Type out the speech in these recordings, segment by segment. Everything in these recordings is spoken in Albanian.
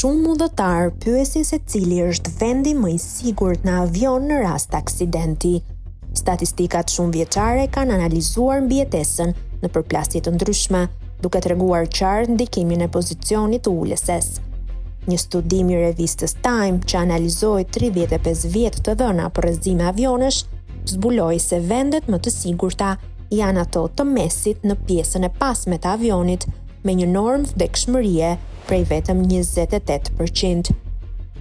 Shumë udhëtar pyesin se cili është vendi më i sigurt në avion në rast aksidenti. Statistikat shumë vjeçare kanë analizuar mbijetesën në përplasje të ndryshme, duke treguar qartë ndikimin e pozicionit të ulëses. Një studim i revistës Time që analizoi 35 vjet të dhëna për rrëzime avionesh, zbuloi se vendet më të sigurta janë ato të mesit në pjesën e pasme të avionit, me një normë vdekshmërie prej vetëm 28%.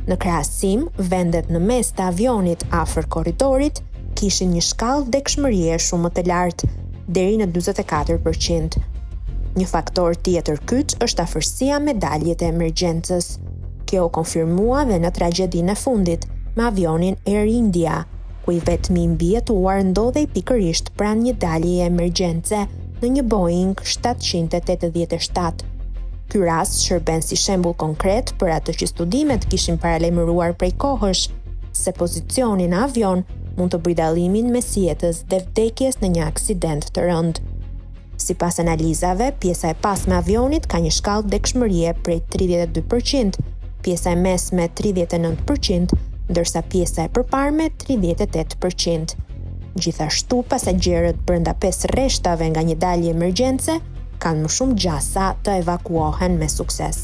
Në krahasim, vendet në mes të avionit afër korridorit kishin një shkallë vdekshmërie shumë më të lartë, deri në 44%. Një faktor tjetër kyç është afërsia me daljet e emergjencës. Kjo u konfirmua dhe në tragjedinë e fundit me avionin Air India, ku i vetmi mbijetuar ndodhej pikërisht pranë një daljeje emergjence në një Boeing 787. Ky rast shërben si shembull konkret për atë që studimet kishin paralajmëruar prej kohësh, se pozicioni në avion mund të bëjë dallimin mes jetës dhe vdekjes në një aksident të rëndë. Sipas analizave, pjesa e pasme e avionit ka një shkallë vdekshmërie prej 32%, pjesa e mesme 39%, ndërsa pjesa e përparme 38%. Gjithashtu, pasagjerët brenda 5 rreshtave nga një dalje emergjence kanë më shumë gjasa të evakuohen me sukses.